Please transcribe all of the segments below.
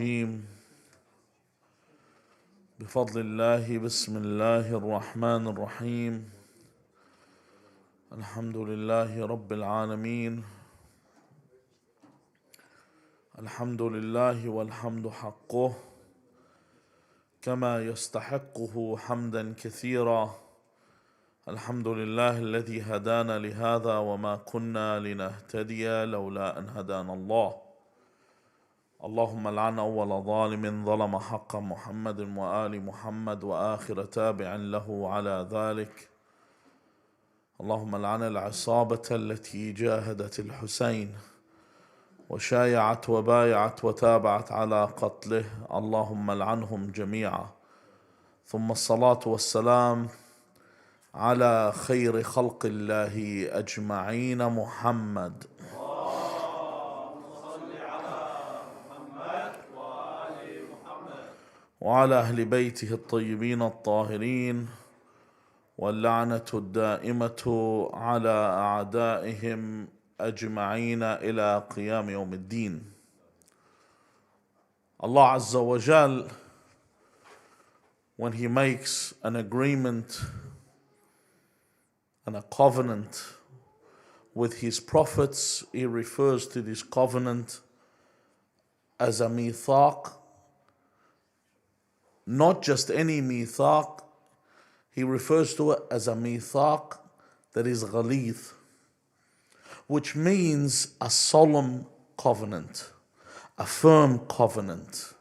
الرجيم بفضل الله بسم الله الرحمن الرحيم الحمد لله رب العالمين الحمد لله والحمد حقه كما يستحقه حمدا كثيرا الحمد لله الذي هدانا لهذا وما كنا لنهتدي لولا أن هدانا الله اللهم لعن أول ظالم ظلم حق محمد وآل محمد وآخر تابع له على ذلك اللهم لعن العصابة التي جاهدت الحسين وشايعت وبايعت وتابعت على قتله اللهم لعنهم جميعا ثم الصلاة والسلام على خير خلق الله أجمعين محمد وعلى أهل بيته الطيبين الطاهرين واللعنة الدائمة على أعدائهم أجمعين إلى قيام يوم الدين. Allah Azza wa Jal, when He makes an agreement and a covenant with His prophets, He refers to this covenant as a mithaq. Not just any mithaq, He refers to it as a mithaq that is ghalith, which means a solemn covenant, a firm covenant.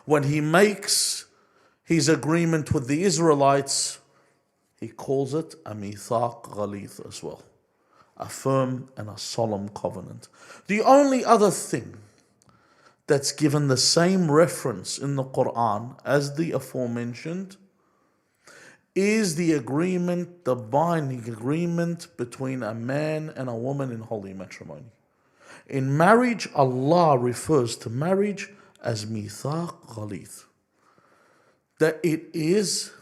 When He makes His agreement with the Israelites, He calls it a mithaq ghalith as well, a firm and a solemn covenant. The only other thing that's given the same reference in the Quran as the aforementioned is the agreement, the binding agreement between a man and a woman in holy matrimony. In marriage, Allah refers to marriage as mithaq ghalith, that it is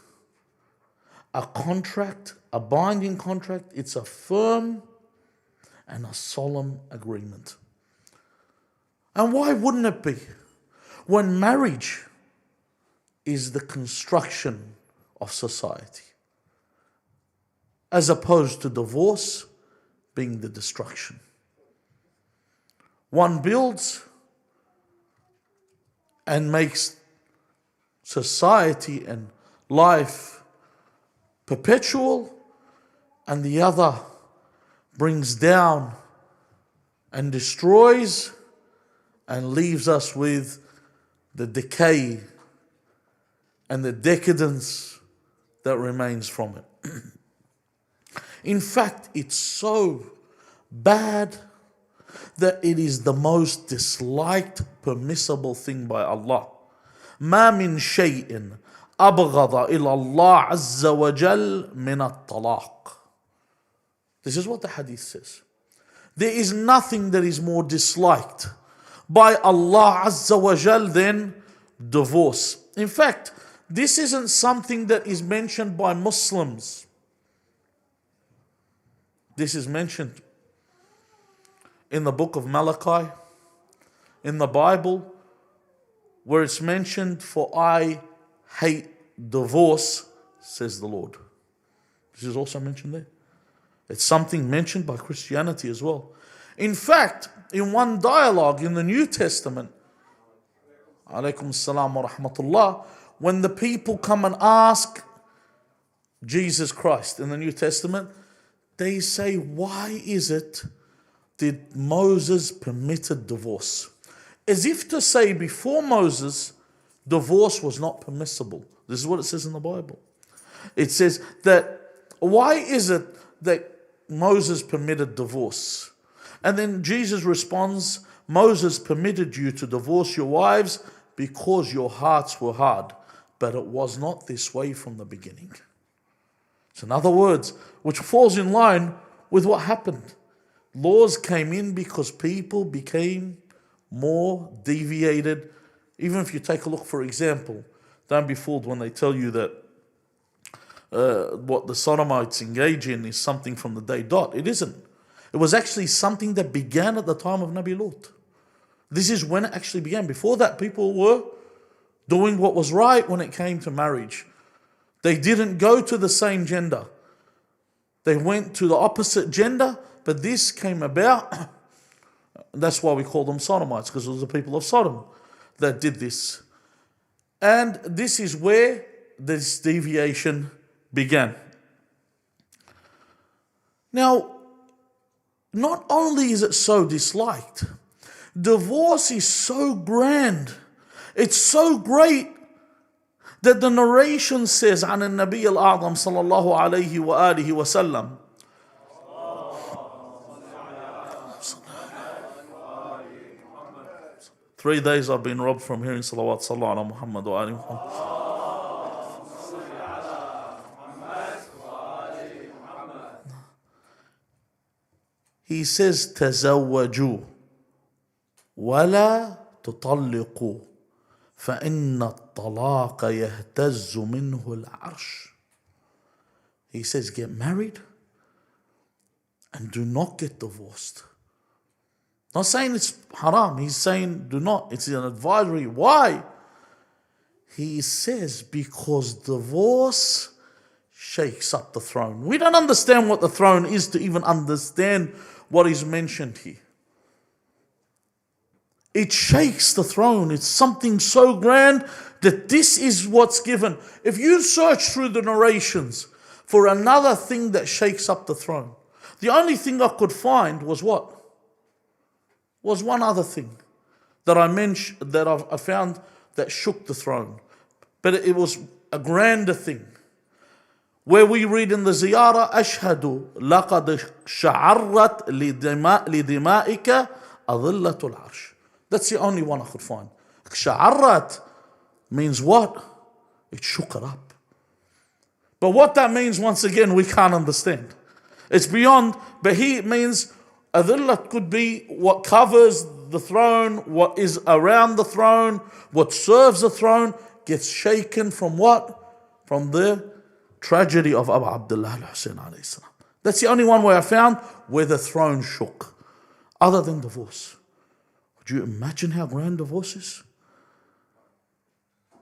a contract, a binding contract, it's a firm and a solemn agreement. And why wouldn't it be? When marriage is the construction of society, as opposed to divorce being the destruction. One builds and makes society and life perpetual, and the other brings down and destroys and leaves us with the decay and the decadence that remains from it. In fact, it's so bad that it is the most disliked, permissible thing by Allah. ما من شيء أبغض إلى الله عز وجل من الطلاق. This is what the hadith says. There is nothing that is more disliked by Allah Azza wa Jal than divorce. In fact, this isn't something that is mentioned by Muslims. This is mentioned in the book of Malachi, in the Bible, where it's mentioned, "For I hate divorce, says the Lord." This is also mentioned there. It's something mentioned by Christianity as well. In fact, in one dialogue in the New Testament, alaykum as-salam wa rahmatullah, when the people come and ask Jesus Christ in the New Testament, they say, why is it did Moses permitted divorce? As if to say before Moses, divorce was not permissible. This is what it says in the Bible. It says that, why is it that Moses permitted divorce? And then Jesus responds, Moses permitted you to divorce your wives because your hearts were hard, but it was not this way from the beginning. So in other words, which falls in line with what happened. Laws came in because people became more deviated. Even if you take a look, for example, don't be fooled when they tell you that what the Sodomites engage in is something from the day dot. It isn't. It was actually something that began at the time of Nabi Lut. This is when it actually began. Before that, people were doing what was right when it came to marriage. They didn't go to the same gender. They went to the opposite gender, but this came about. That's why we call them sodomites, because it was the people of Sodom that did this. And this is where this deviation began. Now, not only is it so disliked, divorce is so grand, it's so great, that the narration says عن النبي الأعظم صلى الله عليه وآله وسلم "3 days I've been robbed from hearing salawat sallallahu ala Muhammad wa ali Muhammad." He says تزوجوا ولا تطلقوا فإن الطلاق يهتز منه العرش. He says get married and do not get divorced. Not saying it's haram, he's saying do not. It's an advisory. Why? He says because divorce shakes up the throne. We don't understand what the throne is to even understand what is mentioned here. It shakes the throne. It's something so grand that this is what's given. If you search through the narrations for another thing that shakes up the throne, the only thing I could find was what? Was one other thing that I mentioned, that I found that shook the throne. But it was a grander thing. Where we read in the ziyarah, أشهد لقد شعرت لدمائك أظلة العرش. That's the only one I could find. شعرت means what? It shook it up. But what that means, once again, we can't understand. It's beyond, but here it means adillah could be what covers the throne, what is around the throne, what serves the throne, gets shaken from what? From the tragedy of Abu Abdullah al-Hussein alayhi salam. That's the only one where I found where the throne shook, other than divorce. Would you imagine how grand divorce is?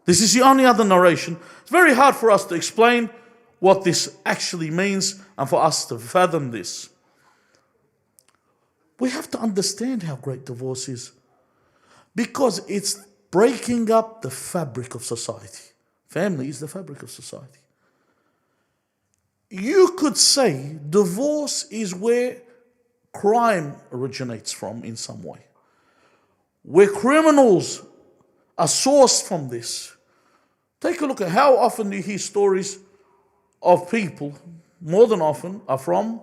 This is the only other narration. It's very hard for us to explain what this actually means and for us to fathom this. We have to understand how great divorce is, because it's breaking up the fabric of society. Family is the fabric of society. You could say divorce is where crime originates from in some way, where criminals are sourced from this. Take a look at how often you hear stories of people, more than often, are from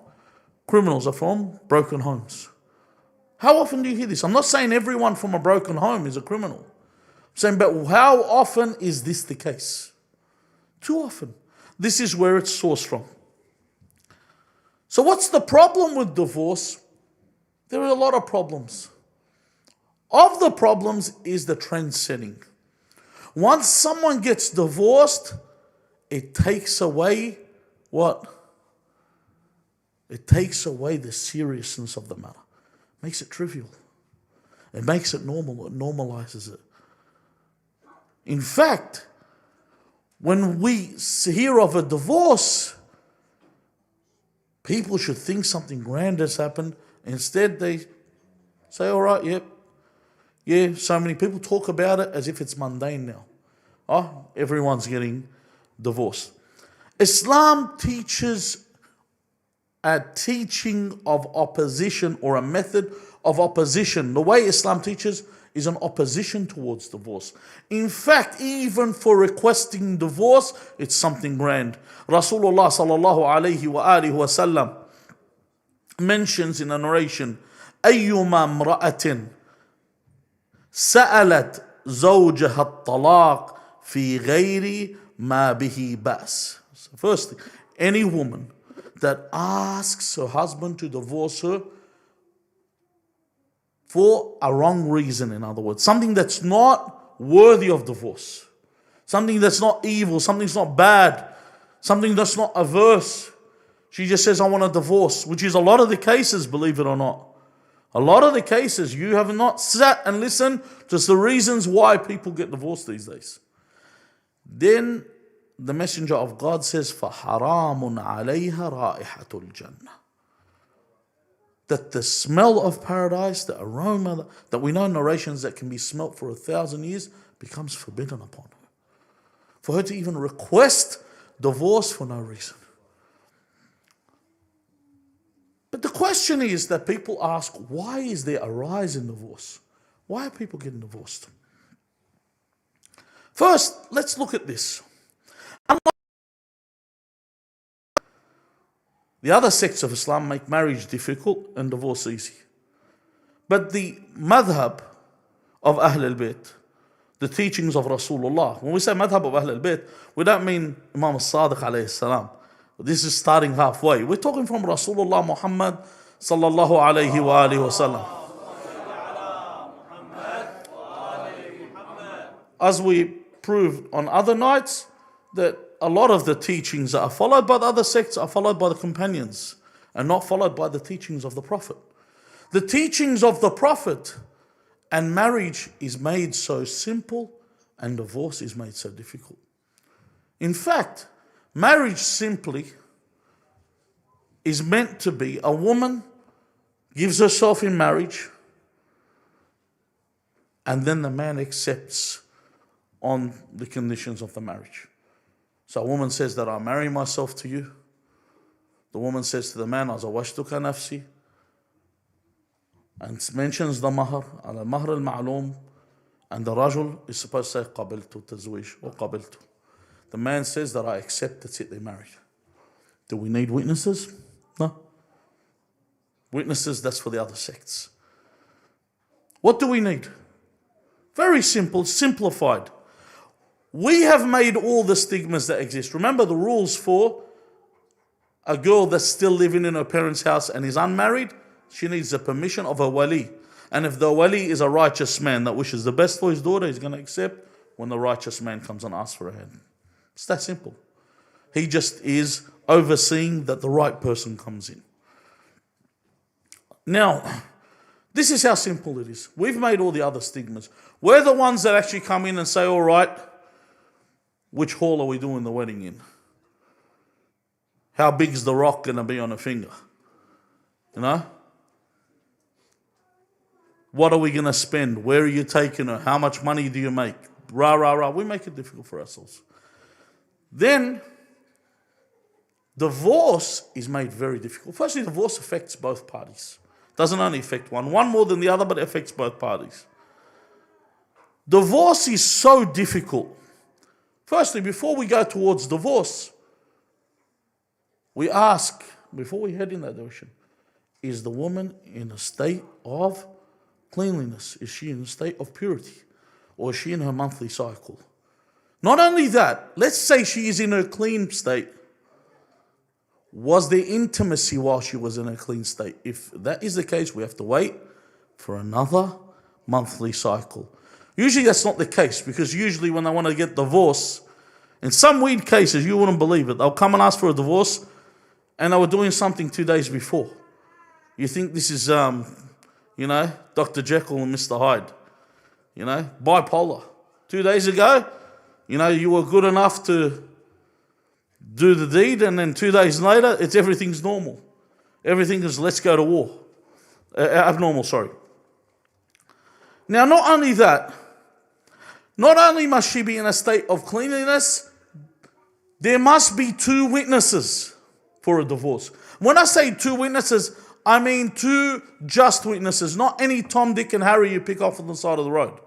criminals, are from broken homes. How often do you hear this? I'm not saying everyone from a broken home is a criminal. I'm saying, but how often is this the case? Too often. This is where it's sourced from. So what's the problem with divorce? There are a lot of problems. Of the problems is the trend setting. Once someone gets divorced, it takes away what? It takes away the seriousness of the matter. It makes it trivial. It makes it normal. It normalizes it. In fact, when we hear of a divorce, people should think something grand has happened. Instead, they say, all right, yep. Yeah, so many people talk about it as if it's mundane now. Oh, everyone's getting divorced. Islam teaches a teaching of opposition, or a method of opposition. The way Islam teaches is an opposition towards divorce. In fact, even for requesting divorce, it's something grand. Rasulullah sallallahu alayhi wa alihi wa sallam mentions in a narration, أيما امرأة سألت زوجها الطلاق في غير ما به بأس. So firstly, any woman that asks her husband to divorce her for a wrong reason, in other words, something that's not worthy of divorce, something that's not evil, something that's not bad, something that's not averse. She just says, I want a divorce, which is a lot of the cases, believe it or not. A lot of the cases, you have not sat and listened to the reasons why people get divorced these days. Then the messenger of God says, فَحَرَامٌ عَلَيْهَا رَائِحَةُ الْجَنَّةِ. That the smell of paradise, the aroma that we know narrations that can be smelt for 1,000 years, becomes forbidden upon her. For her to even request divorce for no reason. But the question is that people ask, why is there a rise in divorce? Why are people getting divorced? First, let's look at this. The other sects of Islam make marriage difficult and divorce easy. But the madhab of Ahl al-Bayt, the teachings of Rasulullah, when we say madhab of Ahl al-Bayt, we don't mean Imam al-Sadiq alayhi salam. This is starting halfway. We're talking from Rasulullah Muhammed sallallahu alayhi wa alihi wa sallam. As we proved on other nights, that a lot of the teachings that are followed by the other sects are followed by the companions and not followed by the teachings of the Prophet. The teachings of the Prophet and marriage is made so simple and divorce is made so difficult. In fact, marriage simply is meant to be a woman gives herself in marriage and then the man accepts on the conditions of the marriage. So a woman says that I marry myself to you. The woman says to the man, Azawajtuka nafsi, and mentions the mahr, al-mahr al-ma'loom, and the rajul is supposed to say qabiltu tazwij or qabiltu. The man says that I accept, that's it, they're married. Do we need witnesses? No. Witnesses, that's for the other sects. What do we need? Very simple, simplified. We have made all the stigmas that exist. Remember the rules for a girl that's still living in her parents' house and is unmarried, she needs the permission of her wali. And if the wali is a righteous man that wishes the best for his daughter, he's going to accept when the righteous man comes and asks for her hand. It's that simple. He just is overseeing that the right person comes in. Now, this is how simple it is. We've made all the other stigmas. We're the ones that actually come in and say, all right, which hall are we doing the wedding in? How big is the rock going to be on her finger? You know? What are we going to spend? Where are you taking her? How much money do you make? Rah, rah, rah. We make it difficult for ourselves. Then, divorce is made very difficult. Firstly, divorce affects both parties. Doesn't only affect one more than the other, but it affects both parties. Divorce is so difficult. Firstly, before we go towards divorce, we ask, before we head in that direction, is the woman in a state of cleanliness? Is she in a state of purity? Or is she in her monthly cycle? Not only that, let's say she is in her clean state. Was there intimacy while she was in a clean state? If that is the case, we have to wait for another monthly cycle. Usually that's not the case, because usually when they want to get divorced, in some weird cases, you wouldn't believe it, they'll come and ask for a divorce and they were doing something 2 days before. You think this is, Dr. Jekyll and Mr. Hyde, bipolar. 2 days ago, you were good enough to do the deed, and then 2 days later, everything's normal. Everything is let's go to war. Abnormal, sorry. Now, not only that, not only must she be in a state of cleanliness, there must be 2 witnesses for a divorce. When I say 2 witnesses, I mean 2 just witnesses, not any Tom, Dick, and Harry you pick off on the side of the road.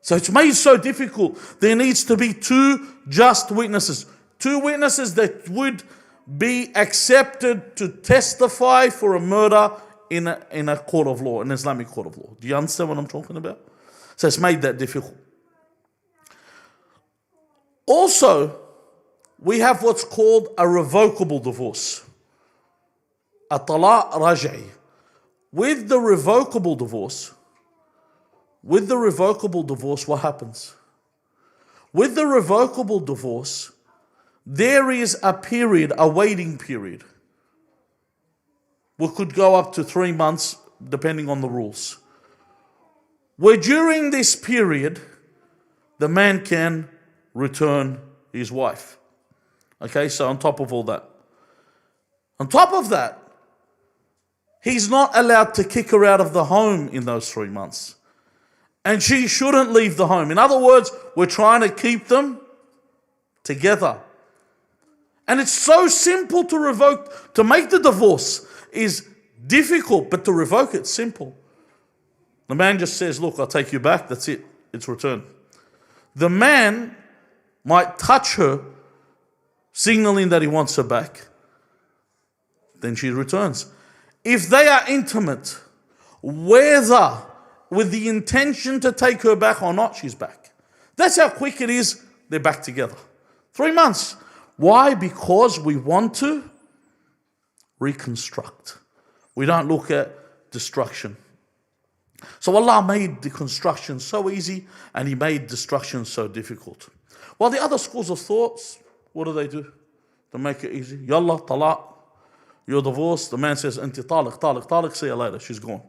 So it's made so difficult. There needs to be 2 just witnesses. 2 witnesses that would be accepted to testify for a murder in a court of law, an Islamic court of law. Do you understand what I'm talking about? So it's made that difficult. Also, we have what's called a revocable divorce. A talaq raj'i. With the revocable divorce, what happens? With the revocable divorce, there is a period, a waiting period. We could go up to 3 months, depending on the rules, where during this period, the man can return his wife. Okay, so on top of all that. On top of that, he's not allowed to kick her out of the home in those 3 months. And she shouldn't leave the home. In other words, we're trying to keep them together. And it's so simple to revoke. To make the divorce is difficult, but to revoke it's simple. The man just says, look, I'll take you back. That's it. It's returned. The man might touch her, signaling that he wants her back. Then she returns. If they are intimate, whether with the intention to take her back or not, she's back. That's how quick it is. They're back together. 3 months. Why? Because we want to reconstruct. We don't look at destruction. So Allah made the construction so easy and He made destruction so difficult. While the other schools of thoughts, what do? To make it easy. Yalla, talaq. You're divorced. The man says, Anti taliq, taliq, taliq. See you later. She's gone.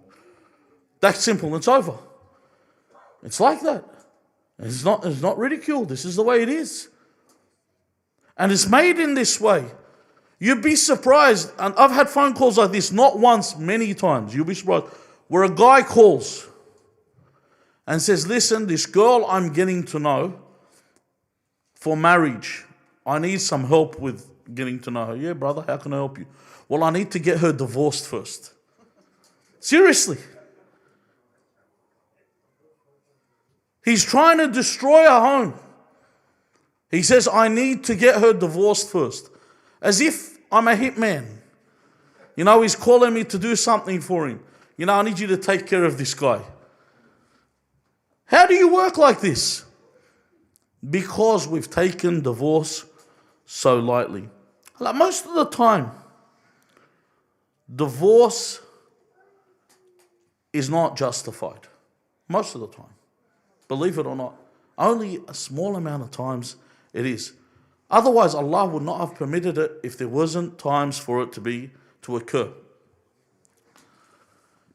That's simple. It's over. It's like that. It's not ridiculed. This is the way it is. And it's made in this way. You'd be surprised. And I've had phone calls like this, not once, many times. You'll be surprised. Where a guy calls and says, listen, this girl I'm getting to know for marriage, I need some help with getting to know her. Yeah, brother, how can I help you? Well, I need to get her divorced first. Seriously. He's trying to destroy her home. He says, I need to get her divorced first. As if I'm a hitman. You know, he's calling me to do something for him. You know, I need you to take care of this guy. How do you work like this? Because we've taken divorce so lightly. Like most of the time, divorce is not justified. Most of the time. Believe it or not. Only a small amount of times it is. Otherwise, Allah would not have permitted it if there wasn't times for it to occur.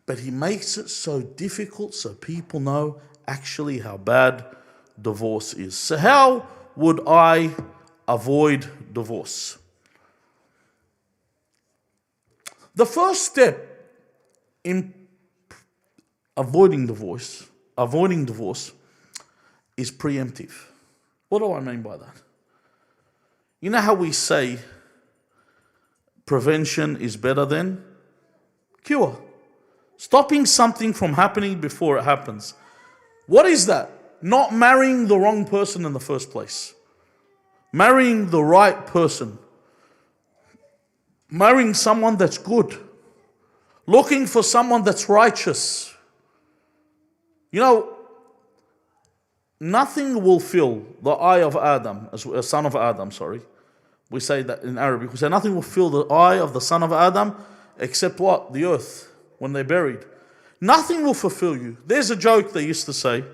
But He makes it so difficult so people know actually how bad divorce is. So how would I avoid divorce? The first step in avoiding divorce is preemptive. What do I mean by that? You know how we say prevention is better than cure? Stopping something from happening before it happens. What is that? Not marrying the wrong person in the first place. Marrying the right person. Marrying someone that's good. Looking for someone that's righteous. You know, nothing will fill the eye of Adam, son of Adam, sorry. We say that in Arabic. We say nothing will fill the eye of the son of Adam except what? The earth. When they're buried. Nothing will fulfill you. There's a joke they used to say.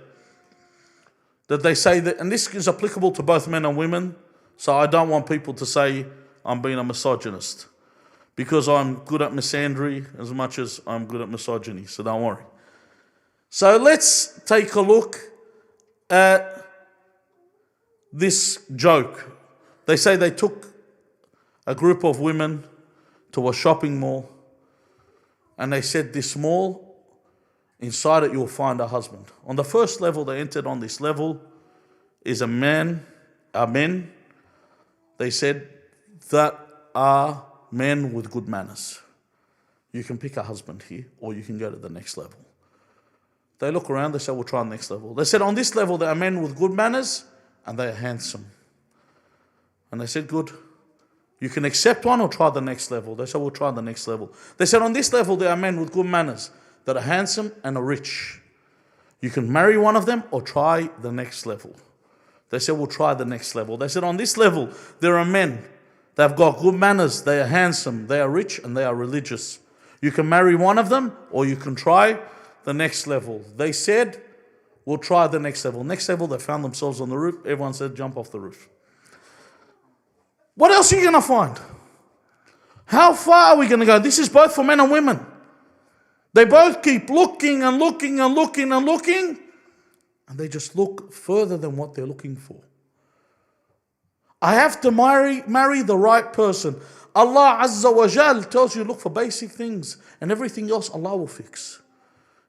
That they say that, and this is applicable to both men and women. So I don't want people to say I'm being a misogynist. Because I'm good at misandry as much as I'm good at misogyny. So don't worry. So let's take a look at this joke. They say they took a group of women to a shopping mall. And they said, this mall, inside it you'll find a husband. On the first level, they entered on this level, is men. They said, that are men with good manners. You can pick a husband here, or you can go to the next level. They look around, they say, we'll try the next level. They said, on this level, there are men with good manners, and they are handsome. And they said, good. You can accept one or try the next level. They said, we'll try the next level. They said, on this level, there are men with good manners that are handsome and are rich. You can marry one of them or try the next level. They said, we'll try the next level. They said, on this level, there are men that have got good manners, they are handsome, they are rich, and they are religious. You can marry one of them or you can try the next level. They said, we'll try the next level. Next level, they found themselves on the roof. Everyone said, jump off the roof. What else are you going to find? How far are we going to go? This is both for men and women. They both keep looking and looking and looking and looking, and they just look further than what they're looking for. I have to marry the right person. Allah Azza wa Jal tells you look for basic things, and everything else Allah will fix.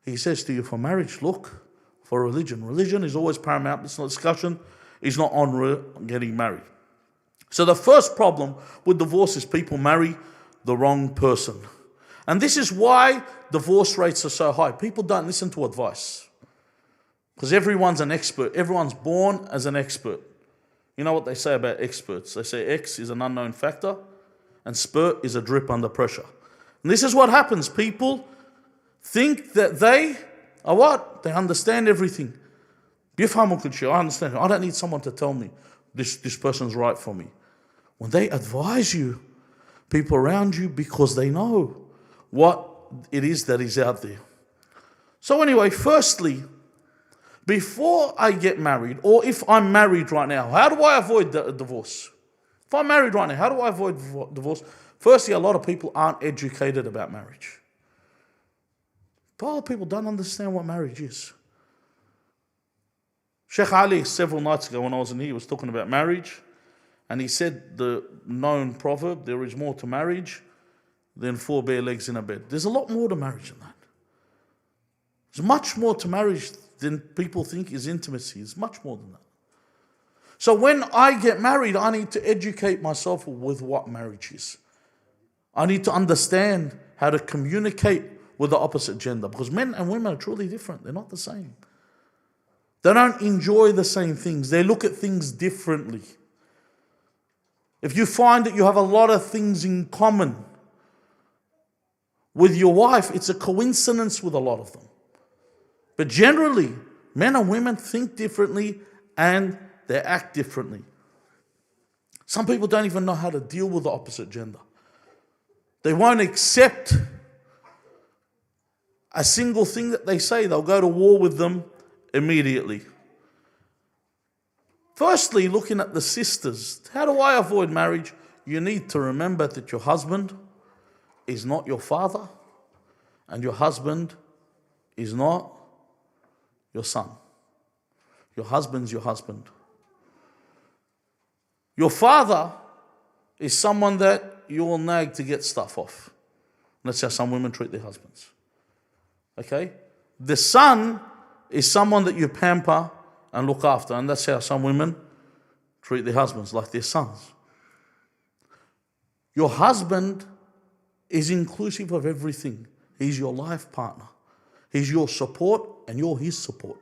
He says to you, for marriage, look for religion. Religion is always paramount. It's not discussion. It's not on getting married. So the first problem with divorce is people marry the wrong person. And this is why divorce rates are so high. People don't listen to advice. Because everyone's an expert. Everyone's born as an expert. You know what they say about experts? They say X is an unknown factor and spurt is a drip under pressure. And this is what happens. People think that they are what? They understand everything. I understand. I don't need someone to tell me this person's right for me. When they advise you, people around you, because they know what it is that is out there. So anyway, firstly, before I get married, or if I'm married right now, how do I avoid the divorce? If I'm married right now, how do I avoid divorce? Firstly, a lot of people aren't educated about marriage. A lot of people don't understand what marriage is. Sheikh Ali, several nights ago when I was in here, was talking about marriage, and he said the known proverb, there is more to marriage than 4 bare legs in a bed. There's a lot more to marriage than that. There's much more to marriage than people think is intimacy. It's much more than that. So when I get married, I need to educate myself with what marriage is. I need to understand how to communicate with the opposite gender, because men and women are truly different. They're not the same. They don't enjoy the same things. They look at things differently. If you find that you have a lot of things in common with your wife, it's a coincidence with a lot of them. But generally, men and women think differently and they act differently. Some people don't even know how to deal with the opposite gender. They won't accept a single thing that they say. They'll go to war with them immediately. Firstly, looking at the sisters, how do I avoid marriage? You need to remember that your husband is not your father, and your husband is not your son. Your husband's your husband. Your father is someone that you will nag to get stuff off. That's how some women treat their husbands. Okay? The son is someone that you pamper and look after, and that's how some women treat their husbands, like their sons. Your husband is inclusive of everything. He's your life partner. He's your support, and you're his support.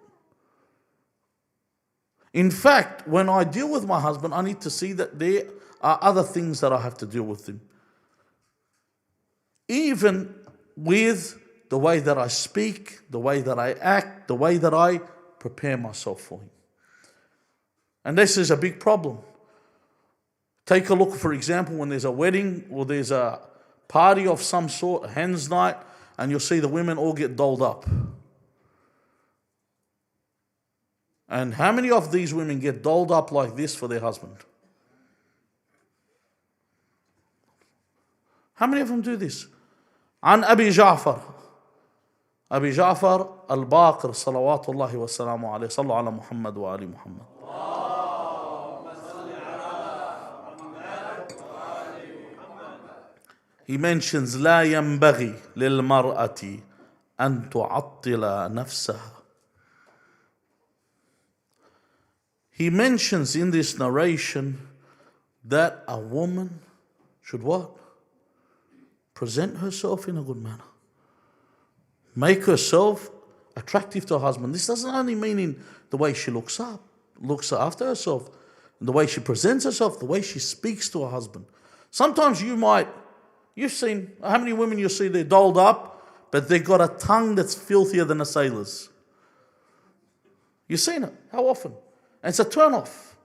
In fact, when I deal with my husband, I need to see that there are other things that I have to deal with him. Even with the way that I speak, the way that I act, the way that I prepare myself for him. And this is a big problem. Take a look, for example, when there's a wedding or there's a party of some sort, a hen's night, and you'll see the women all get dolled up. And how many of these women get dolled up like this for their husband? How many of them do this? عن أبي جعفر الباقر صلوات الله وسلامه عليه صلوا على محمد وآل محمد. He mentions لا ينبغي للمرأة أن تعطل نفسها. He mentions in this narration that a woman should what? Present herself in a good manner. Make herself attractive to her husband. This doesn't only mean in the way she looks after herself, the way she presents herself, the way she speaks to her husband. Sometimes you've seen, how many women you see, they're dolled up, but they've got a tongue that's filthier than a sailor's. You've seen it. How often? And it's a turn off.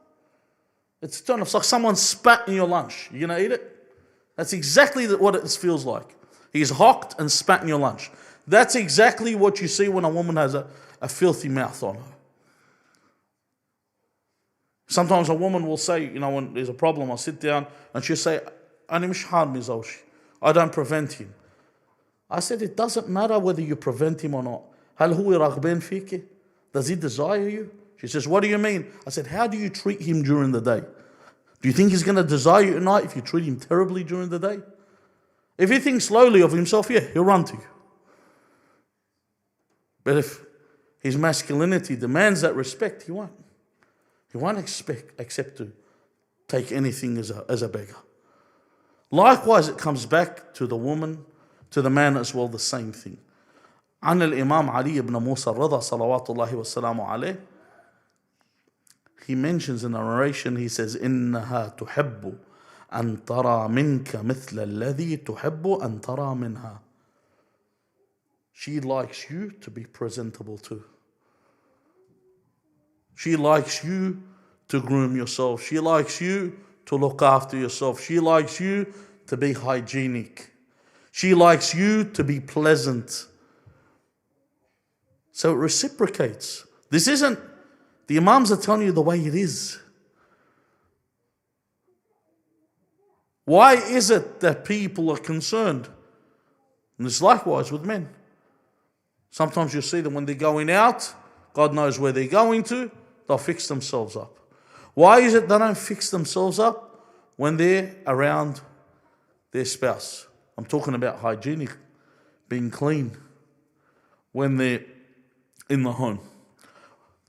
It's a turn off. It's like someone spat in your lunch. You going to eat it? That's exactly what it feels like. He's hocked and spat in your lunch. That's exactly what you see when a woman has a filthy mouth on her. Sometimes a woman will say, when there's a problem, I'll sit down and she'll say, I don't prevent him. I said, it doesn't matter whether you prevent him or not. هل هو راغبين فيك? Does he desire you? She says, what do you mean? I said, how do you treat him during the day? Do you think he's going to desire you tonight if you treat him terribly during the day? If he thinks lowly of himself, yeah, he'll run to you. But if his masculinity demands that respect, he won't. He won't accept to take anything as a beggar. Likewise, it comes back to the woman, to the man as well, the same thing. عن الإمام علي بن موسى الرضا صلوات الله والسلام عليه, he mentions in a narration, he says, إنها تحب أن ترى منك مثل الذي تحب أن ترى منها. She likes you to be presentable too. She likes you to groom yourself. She likes you to look after yourself. She likes you to be hygienic. She likes you to be pleasant. So it reciprocates. This isn't, the Imams are telling you the way it is. Why is it that people are concerned? And it's likewise with men. Sometimes you see them when they're going out, God knows where they're going to, they'll fix themselves up. Why is it they don't fix themselves up when they're around their spouse? I'm talking about hygienic, being clean when they're in the home.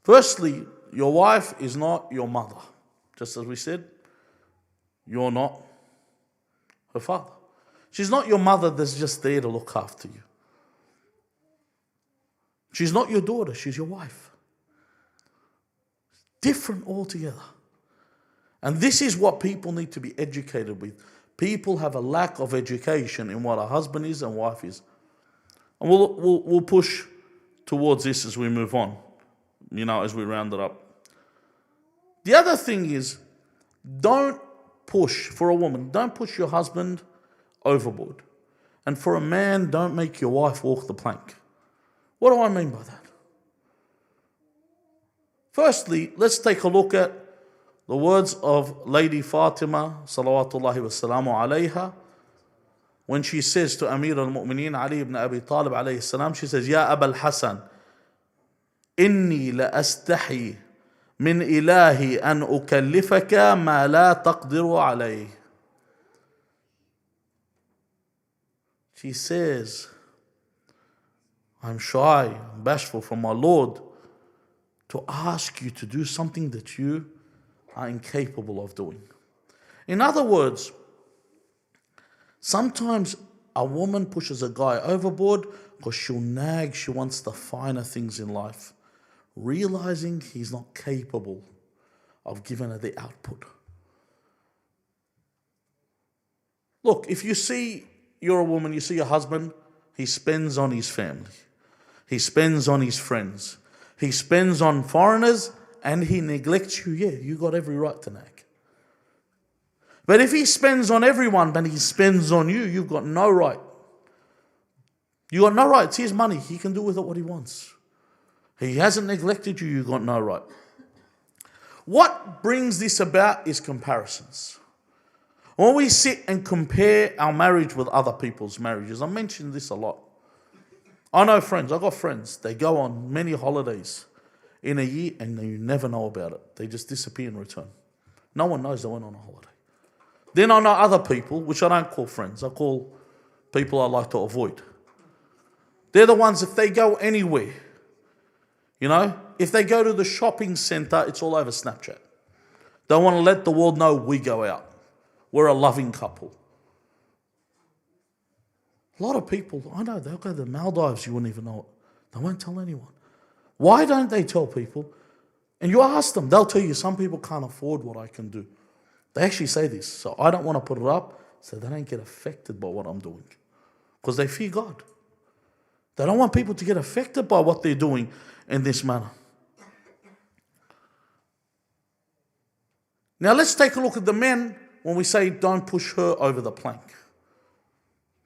Firstly, your wife is not your mother. Just as we said, you're not her father. She's not your mother that's just there to look after you. She's not your daughter, she's your wife. Different altogether. And this is what people need to be educated with. People have a lack of education in what a husband is and wife is. And we'll push towards this as we move on, as we round it up. The other thing is, don't push, for a woman, don't push your husband overboard. And for a man, don't make your wife walk the plank. What do I mean by that? Firstly, let's take a look at the words of Lady Fatima, salawatullahi wassalamu alayha, when she says to Amir al-Mu'mineen Ali ibn Abi Talib alayhi salam, she says, Ya Aba al-Hasan, inni la astahi min ilahi an ukallifaka ma la taqdiru alayh. She says, I'm shy, I'm bashful from my Lord to ask you to do something that you are incapable of doing. In other words, sometimes a woman pushes a guy overboard because she'll nag, she wants the finer things in life, realizing he's not capable of giving her the output. Look, if you're a woman, you see your husband, he spends on his family. He spends on his friends. He spends on foreigners and he neglects you. Yeah, you got every right to nag. But if he spends on everyone but he spends on you, you've got no right. You got no right. It's his money. He can do with it what he wants. He hasn't neglected you. You've got no right. What brings this about is comparisons. When we sit and compare our marriage with other people's marriages, I mentioned this a lot. I know friends, I've got friends, they go on many holidays in a year and you never know about it. They just disappear and return. No one knows they went on a holiday. Then I know other people, which I don't call friends, I call people I like to avoid. They're the ones, if they go anywhere, if they go to the shopping centre, it's all over Snapchat. They want to let the world know we go out. We're a loving couple. A lot of people, I know, they'll go to the Maldives, you wouldn't even know it. They won't tell anyone. Why don't they tell people? And you ask them, they'll tell you some people can't afford what I can do. They actually say this, so I don't want to put it up so they don't get affected by what I'm doing. Because they fear God. They don't want people to get affected by what they're doing in this manner. Now let's take a look at the men when we say don't push her over the plank.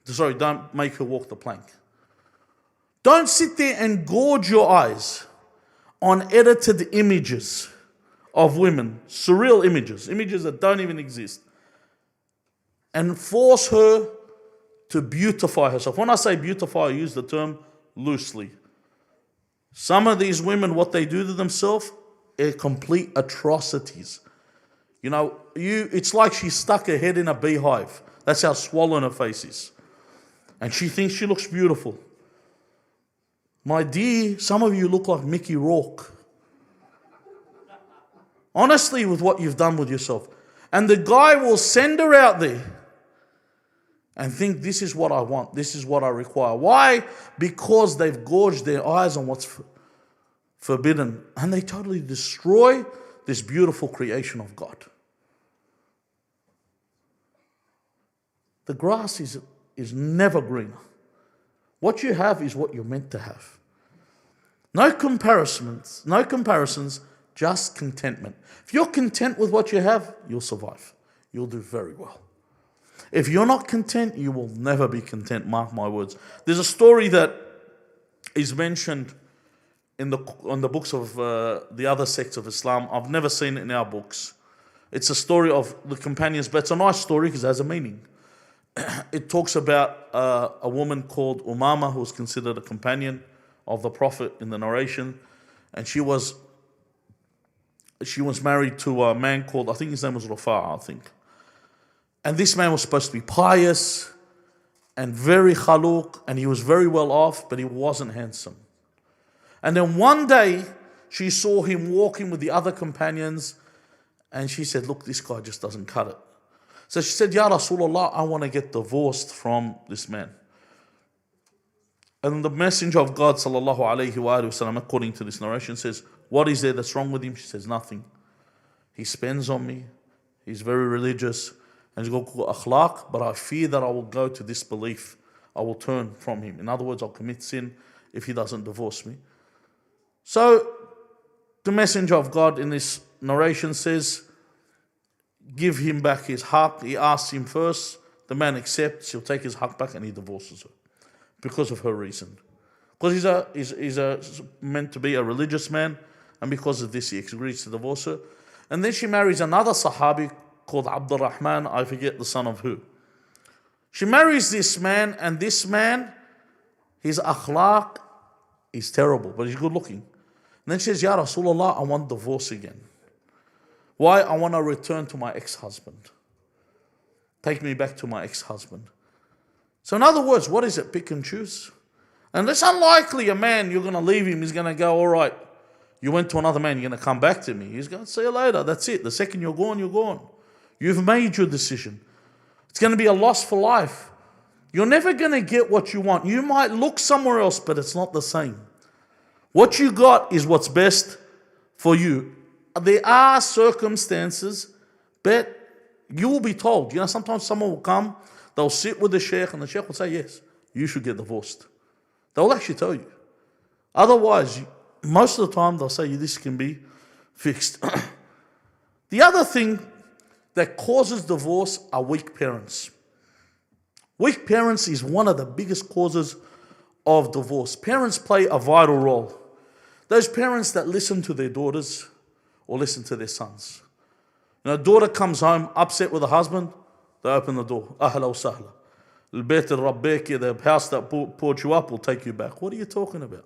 Sorry, don't make her walk the plank. Don't sit there and gorge your eyes on edited images of women, surreal images that don't even exist, and force her to beautify herself. When I say beautify, I use the term loosely. Some of these women, what they do to themselves are complete atrocities. You know, it's like she stuck her head in a beehive. That's how swollen her face is. And she thinks she looks beautiful. My dear, some of you look like Mickey Rourke. Honestly, with what you've done with yourself. And the guy will send her out there and think, this is what I want, this is what I require. Why? Because they've gorged their eyes on what's forbidden. And they totally destroy this beautiful creation of God. The grass is never greener. What you have is what you're meant to have. No comparisons, just contentment. If you're content with what you have, you'll survive. You'll do very well. If you're not content, you will never be content, mark my words. There's a story that is mentioned in the books of the other sects of Islam. I've never seen it in our books. It's a story of the companions, but it's a nice story because it has a meaning. It talks about a woman called Umama, who was considered a companion of the Prophet in the narration, and she was married to a man called, I think his name was Rafa'a, I think. And this man was supposed to be pious and very khaluq, and he was very well off, but he wasn't handsome. And then one day, she saw him walking with the other companions, and she said, look, this guy just doesn't cut it. So she said, Ya Rasulullah, I want to get divorced from this man. And the Messenger of God, sallallahu alayhi wa sallam, according to this narration, says, what is there that's wrong with him? She says, nothing. He spends on me. He's very religious. And he's got akhlaq, but I fear that I will go to disbelief. I will turn from him. In other words, I'll commit sin if he doesn't divorce me. So the Messenger of God in this narration says, give him back his haq. He asks him first. The man accepts. He'll take his haq back and he divorces her because of her reason. Because he's meant to be a religious man, and because of this he agrees to divorce her. And then she marries another Sahabi called Abdul Rahman, I forget the son of who. She marries this man, and this man, his akhlaq is terrible, but he's good looking. And then she says, Ya Rasulullah, I want divorce again. Why? I want to return to my ex-husband. Take me back to my ex-husband. So in other words, what is it? Pick and choose. And it's unlikely a man, you're going to leave him, he's going to go, all right, you went to another man, you're going to come back to me. He's going to see you later. That's it. The second you're gone, you're gone. You've made your decision. It's going to be a loss for life. You're never going to get what you want. You might look somewhere else, but it's not the same. What you got is what's best for you. There are circumstances, but you will be told. You know, sometimes someone will come, they'll sit with the Sheikh, and the Sheikh will say, yes, you should get divorced. They'll actually tell you. Otherwise, most of the time, they'll say, this can be fixed. The other thing that causes divorce are weak parents. Weak parents is one of the biggest causes of divorce. Parents play a vital role. Those parents that listen to their daughters or listen to their sons. You know, a daughter comes home upset with a husband, they open the door. Ahla wa sahla. البيت الربيك, the house that poured you up will take you back. What are you talking about?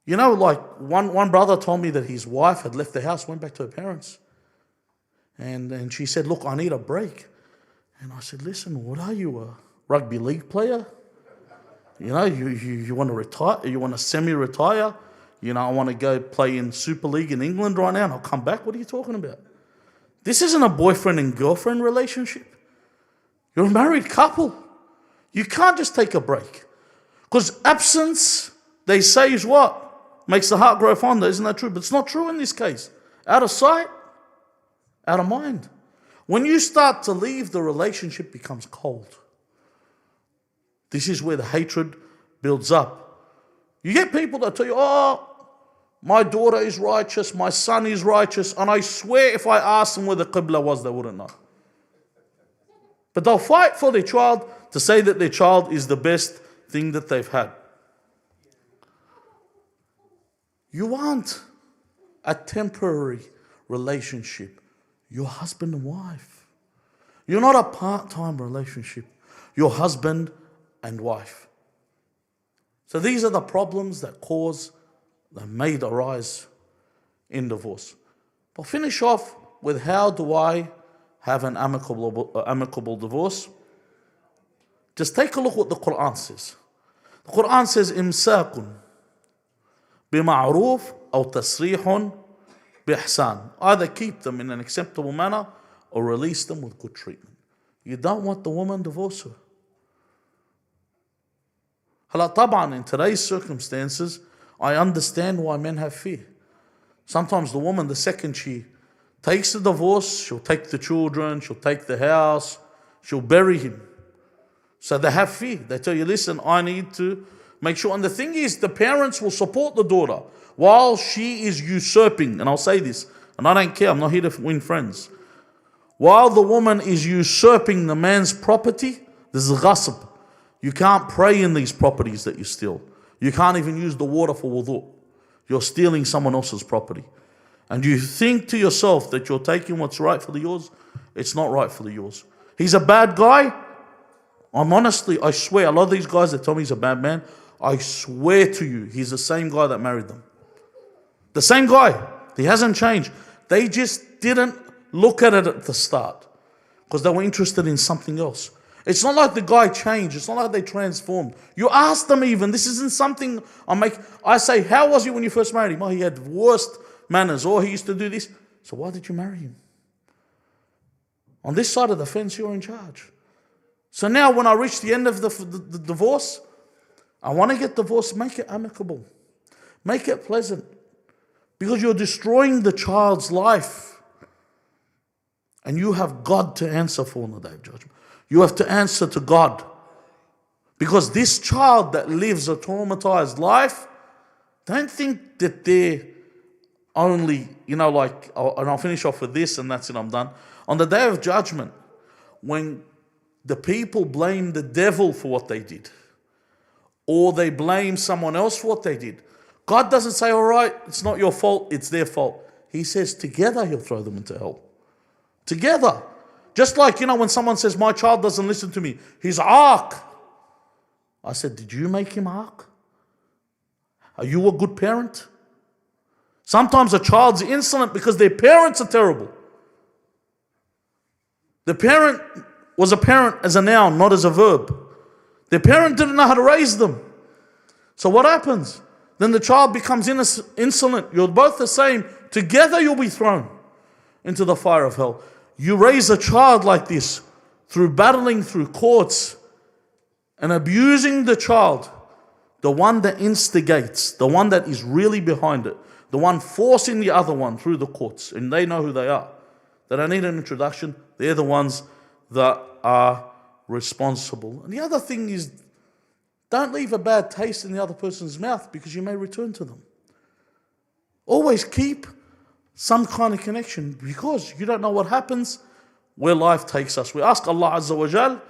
You know, like one brother told me that his wife had left the house, went back to her parents. And she said, look, I need a break. And I said, listen, what are you, a rugby league player? You know, you want to retire, you want to semi-retire? You know, I want to go play in Super League in England right now and I'll come back. What are you talking about? This isn't a boyfriend and girlfriend relationship. You're a married couple. You can't just take a break. Because absence, they say, is what? Makes the heart grow fonder. Isn't that true? But it's not true in this case. Out of sight, out of mind. When you start to leave, the relationship becomes cold. This is where the hatred builds up. You get people that tell you, oh, my daughter is righteous, my son is righteous, and I swear if I asked them where the Qibla was, they wouldn't know. But they'll fight for their child to say that their child is the best thing that they've had. You want a temporary relationship. You're husband and wife. You're not a part-time relationship. You're husband and wife. So these are the problems that may arise in divorce. But finish off with, how do I have an amicable divorce? Just take a look what the Quran says. The Quran says, إمساك بمعروف أو تسريح بإحسان. Either keep them in an acceptable manner or release them with good treatment. You don't want the woman divorce her. هلا طبعا in today's circumstances, I understand why men have fear. Sometimes the woman, the second she takes the divorce, she'll take the children, she'll take the house, she'll bury him. So they have fear. They tell you, listen, I need to make sure. And the thing is, the parents will support the daughter while she is usurping. And I'll say this, and I don't care, I'm not here to win friends. While the woman is usurping the man's property, this is ghasb. You can't pray in these properties that you steal. You can't even use the water for wudu. You're stealing someone else's property. And you think to yourself that you're taking what's rightfully yours. It's not rightfully yours. He's a bad guy. I swear, a lot of these guys that tell me he's a bad man, I swear to you, he's the same guy that married them. The same guy. He hasn't changed. They just didn't look at it at the start because they were interested in something else. It's not like the guy changed. It's not like they transformed. You ask them even. This isn't something I say, how was he when you first married him? Oh, he had worst manners, or he used to do this. So why did you marry him? On this side of the fence, you're in charge. So now when I reach the end of the divorce, I want to get divorced, make it amicable. Make it pleasant. Because you're destroying the child's life. And you have God to answer for on the day of judgment. You have to answer to God. Because this child that lives a traumatized life, don't think that they're only, and I'll finish off with this and that's it, I'm done. On the day of judgment, when the people blame the devil for what they did, or they blame someone else for what they did, God doesn't say, all right, it's not your fault, it's their fault. He says together he'll throw them into hell. Together. Just like, when someone says, my child doesn't listen to me, he's ark. I said, did you make him ark? Are you a good parent? Sometimes a child's insolent because their parents are terrible. The parent was a parent as a noun, not as a verb. Their parent didn't know how to raise them. So what happens? Then the child becomes insolent. You're both the same. Together you'll be thrown into the fire of hell. You raise a child like this through battling through courts and abusing the child, the one that instigates, the one that is really behind it, the one forcing the other one through the courts, and they know who they are. They don't need an introduction. They're the ones that are responsible. And the other thing is, don't leave a bad taste in the other person's mouth because you may return to them. Always keep some kind of connection because you don't know what happens where life takes us. We ask Allah Azza wa Jal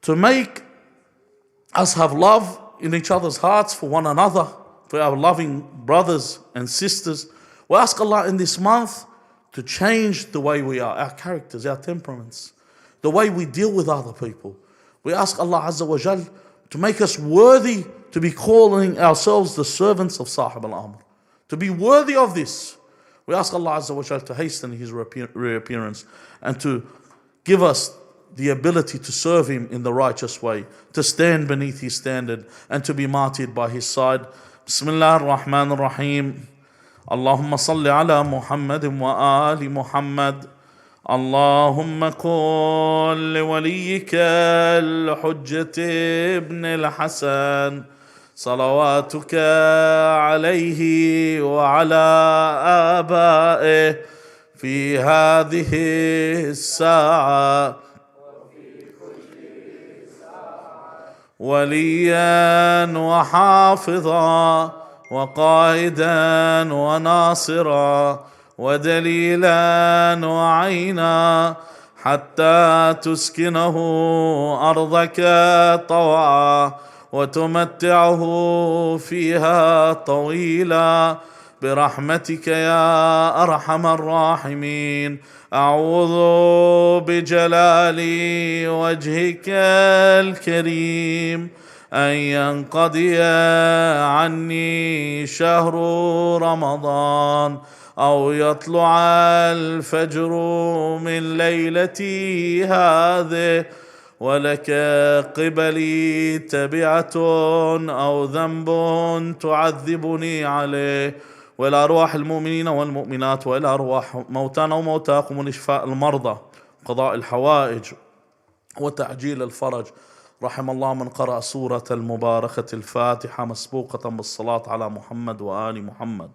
to make us have love in each other's hearts for one another, for our loving brothers and sisters. We ask Allah in this month to change the way we are, our characters, our temperaments, the way we deal with other people. We ask Allah Azza wa Jal to make us worthy to be calling ourselves the servants of Sahib al-Amr, to be worthy of this. We ask Allah Azza wa Jal to hasten His reappearance and to give us the ability to serve Him in the righteous way, to stand beneath His standard and to be martyred by His side. Bismillah ar-Rahman ar-Rahim. Allahumma salli ala Muhammed wa ali Muhammad. اللهم كن لوليك الحجة ابن الحسن صلواتك عليه وعلى آبائه في هذه الساعة وليا وحافظا وقائدا وناصرا ودليلا وعينا حتى تسكنه أرضك طوعا وتمتعه فيها طويلا برحمتك يا أرحم الراحمين. أعوذ بجلال وجهك الكريم أن ينقضي عني شهر رمضان أو يطلع الفجر من ليلتي هذه ولك قبلي تبعة أو ذنب تعذبني عليه، وإلى أرواح المؤمنين والمؤمنات، وإلى أرواح موتانا وموتاكم، ولشفاء المرضى، قضاء الحوائج، وتعجيل الفرج. رحم الله من قرأ سورة المباركة الفاتحة مسبوقة بالصلاة على محمد وآل محمد.